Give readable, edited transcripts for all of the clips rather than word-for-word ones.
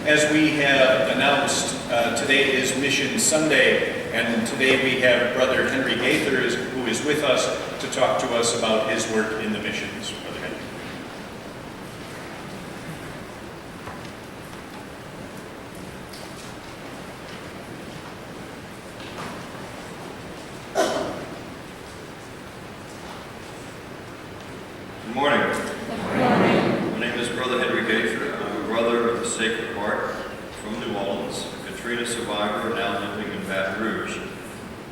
As we have announced, today is Mission Sunday, and today we have Brother Henry Gaither who is with us to talk to us about his work in the missions. Brother Henry. Good morning. Good morning. My name is Brother Henry Gaither. I'm a brother of the Sacred Heart from New Orleans, a Katrina survivor now living in Baton Rouge.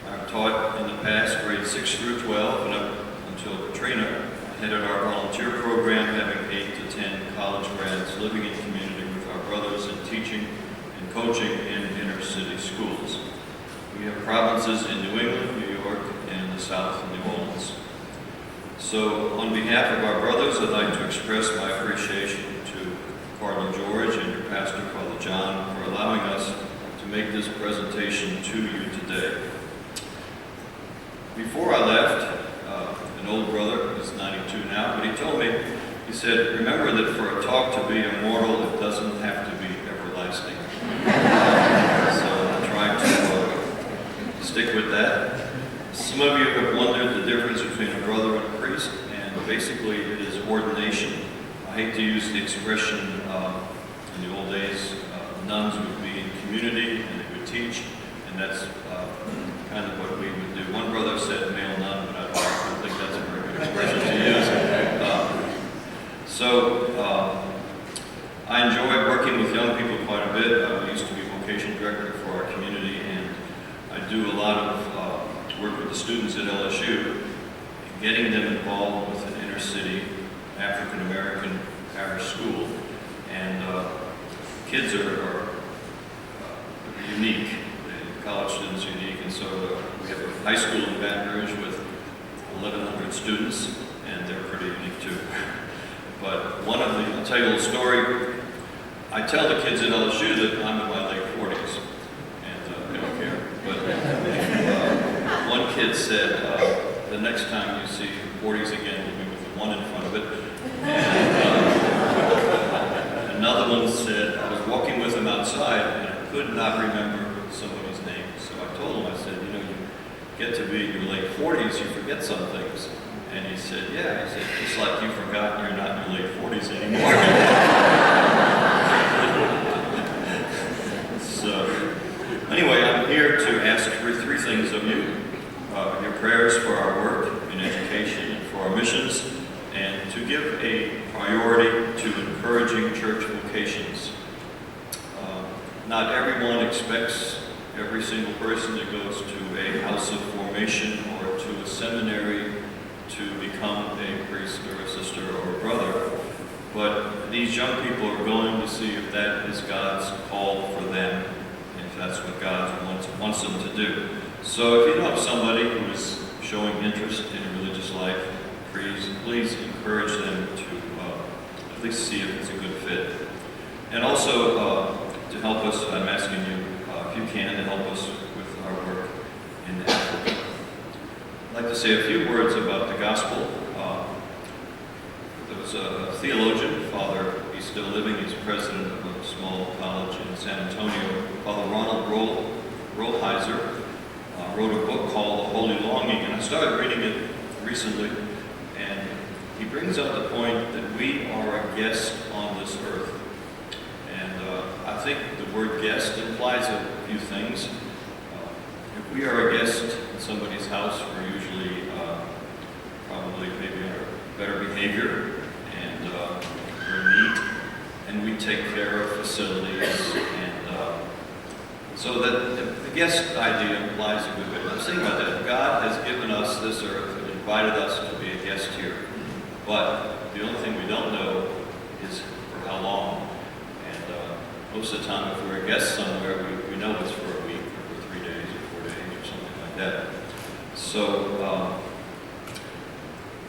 I've taught in the past grades 6 through 12, and up until Katrina, I headed our volunteer program, having 8 to 10 college grads living in community with our brothers and teaching and coaching in inner city schools. We have provinces in New England, New York, and the South of New Orleans. So, on behalf of our brothers, I'd like to express my appreciation to Cardinal George and your pastor, Father John, for allowing us to make this presentation to you today. Before I left, an old brother, he's 92 now, but he told me, he said, remember that for a talk to be immortal, it doesn't have to be everlasting. So I'm trying to stick with that. Some of you have wondered the difference between a brother and a priest, and basically it is ordination. I hate to use the expression, in the old days, nuns would be in community and they would teach, and that's kind of what we would do. One brother said male nun, but I don't think that's a very good expression to use. I enjoy working with young people quite a bit. I used to be vocation director for our community, and I do a lot of work with the students at LSU, getting them involved with an inner city African-American parish school. And kids are unique. The college students are unique, and so we have a high school in Baton Rouge with 1,100 students, and they're pretty unique too. But I'll tell you a little story. I tell the kids at LSU that I'm in my late 40s, and they don't care. But one kid said, the next time you see 40s again, you'll be with the 1 in front of it. And another one said, I was walking with him outside, and I could not remember somebody's name. So I told him, I said, you get to be in your late 40s, you forget some things. And he said, yeah. He said, just like you forgot you're not in your late 40s anymore. So, anyway, I'm here to ask for 3 things of you. Your prayers for our work in education and for our missions, and to give a priority to encouraging church vocations. Not everyone expects every single person that goes to a house of formation or to a seminary to become a priest or a sister or a brother, but these young people are going to see if that is God's call for them, if that's what God wants them to do. So if you know of somebody who is showing interest in religious life, please encourage them to at least see if it's a good fit. And also to help us, I'm asking you, if you can, to help us with our work in Africa. I'd like to say a few words about the gospel. There was a theologian, Father, he's still living, he's president of a small college in San Antonio, Father Ronald Rolheiser, wrote a book called The Holy Longing, and I started reading it recently, and he brings up the point that we are a guest on this earth. And I think the word guest implies a few things. If we are a guest in somebody's house, we're usually probably maybe on better behavior, and we're neat, and we take care of facilities, and so that the guest idea implies a good bit. I'm saying about that. God has given us this earth and invited us to be a guest here. But the only thing we don't know is for how long. And most of the time, if we're a guest somewhere, we know it's for a week or for 3 days or 4 days or something like that. So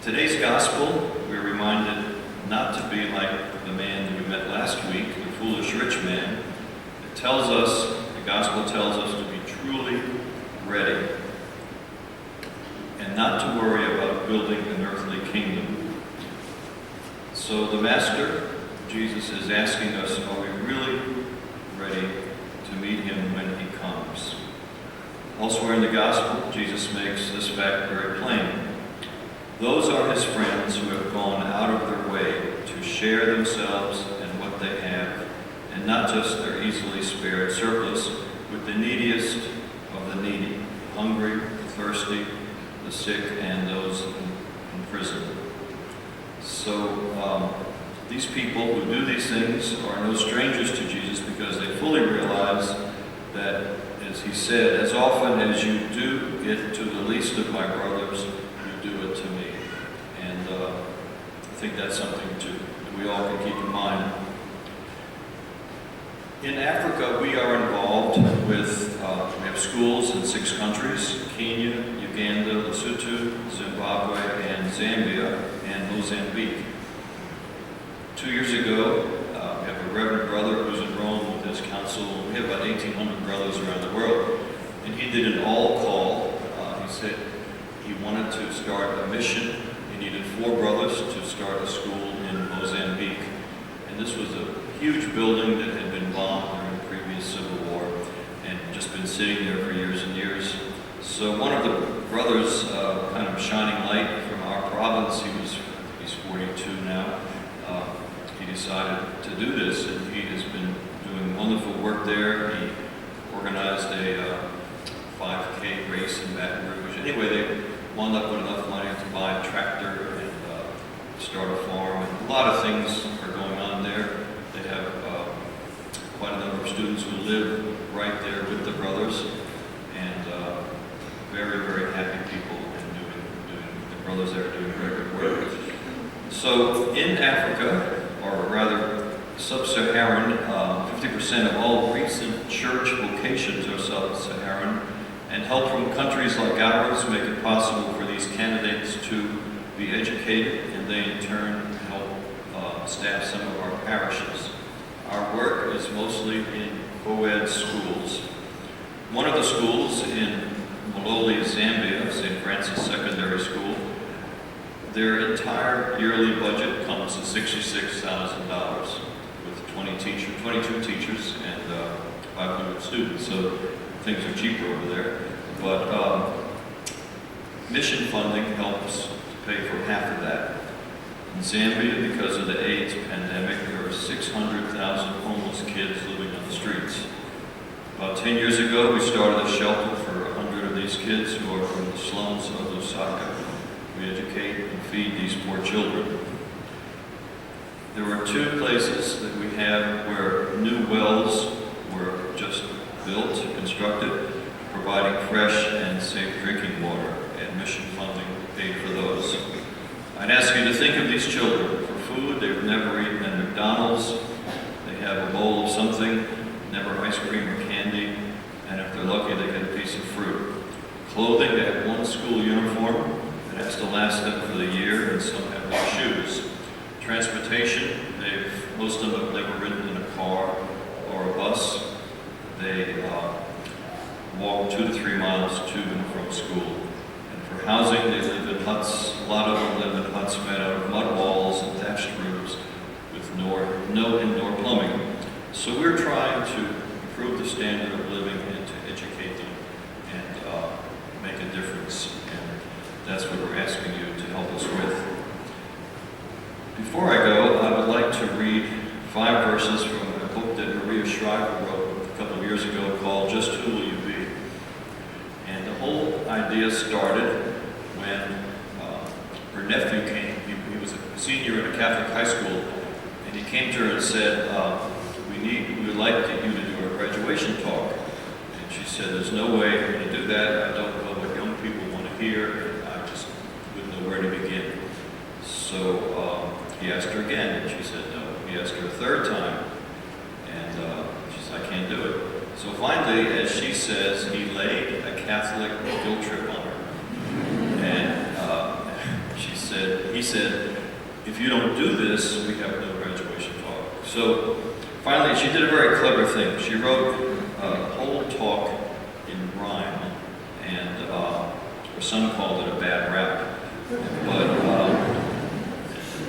today's gospel, we're reminded not to be like the man we met last week, the foolish rich man. It tells us, the gospel tells us to be truly ready and not to worry about building an earthly kingdom. So the Master, Jesus, is asking us, are we really ready to meet him when he comes. Elsewhere in the gospel, Jesus makes this fact very plain. Those are his friends who have gone out of their way to share themselves and what they have, and not just their easily spared surplus, with the neediest of the needy, the hungry, the thirsty, the sick, and those in prison. So these people who do these things are no strangers to Jesus, because they fully realize that, as he said, as often as you do it to the least of my brothers, you do it to me. And I think that's something we all can keep in mind. In Africa, we are involved with, we have schools in 6 countries: Kenya, Uganda, Lesotho, Zimbabwe, and Zambia, and Mozambique. 2 years ago, we have a reverend brother who's in Rome with his council. We have about 1,800 brothers around the world. And he did an all-call. He said he wanted to start a mission. He needed 4 brothers to start a school in Mozambique. And this was a huge building that had been bombed during the previous civil war and just been sitting there for years and years. So one of the brothers, kind of shining light from our province, he's 42 now, he decided to do this, and he has been doing wonderful work there. He organized a 5K race in Baton Rouge. Anyway, they wound up with enough money to buy a tractor and start a farm. And a lot of things are going on there. They have quite a number of students who live right there with the brothers, and very, very happy people, and the brothers there are doing very good work. So in Africa, or rather sub-Saharan, 50% of all recent church vocations are sub-Saharan, and help from countries like ours make it possible for these candidates to be educated, and they in turn help staff some of our parishes. Our work is mostly in co-ed schools. One of the schools in Maloli, Zambia, St. Francis Secondary School, their entire yearly budget comes to $66,000 with 22 teachers and 500 students. So things are cheaper over there. But mission funding helps pay for half of that. In Zambia, because of the AIDS pandemic, there are 600,000 homeless kids living on the streets. About 10 years ago, we started a shelter for 100 of these kids who are from the slums of Lusaka. We educate and feed these poor children. There are 2 places that we have where new wells were just built, constructed, providing fresh and safe drinking water, and mission funding paid for those. I'd ask you to think of these children. For food, they've never eaten at McDonald's. They have a bowl of something, never ice cream or candy, and if they're lucky, they get a piece of fruit. Clothing, they have 1 school uniform. It has to last them for the year, and some have no shoes. Transportation, most of them have never ridden in a car or a bus. They walk 2 to 3 miles to and from school. And for housing, they live in huts. A lot of them live in huts made out of mud walls and thatched roofs with no indoor plumbing. So we're trying to improve the standard of living and to educate them and make a difference. And that's what we're asking you to help us with. Before I go, I would like to read 5 verses from a book that Maria Shriver wrote a couple of years ago called Just Who Will You Be? And the whole idea started when her nephew came. He was a senior in a Catholic high school, and he came to her and said, we would like you to do a graduation talk. And she said, there's no way I'm going to do that. I don't know what young people want to hear, and I just wouldn't know where to begin. So he asked her again, and she said no. He asked her a 3rd time, and she said, I can't do it. So finally, as she says, he laid a Catholic guilt trip on her. And he said, if you don't do this, we have no graduation talk. So finally, she did a very clever thing. She wrote a whole talk in rhyme, and her son called it a bad rap. But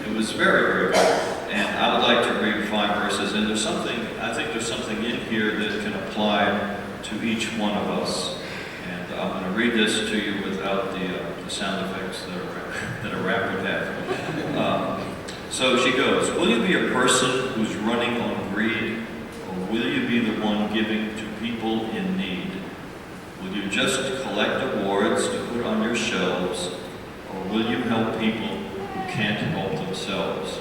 it was very, very good. And I would like to read 5 verses, and I think there's something in here that can apply to each one of us. And I'm going to read this to you without the sound effects that a rap would have. So she goes, will you be a person who's running on greed, or will you be the one giving to people in need? Will you just collect awards to put on your shelves, or will you help people who can't help themselves?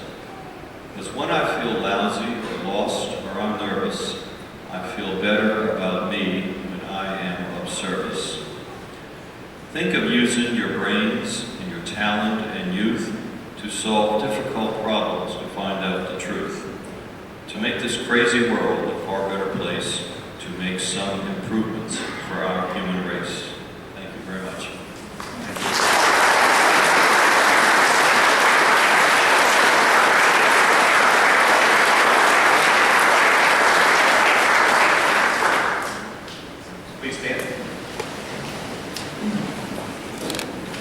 Because when I feel lousy or lost or I'm nervous, I feel better about me when I am of service. Think of using your brains and your talent and youth to solve difficult problems to find out the truth, to make this crazy world a far better place, to make some improvements for our human race. Thank you very much. Please stand.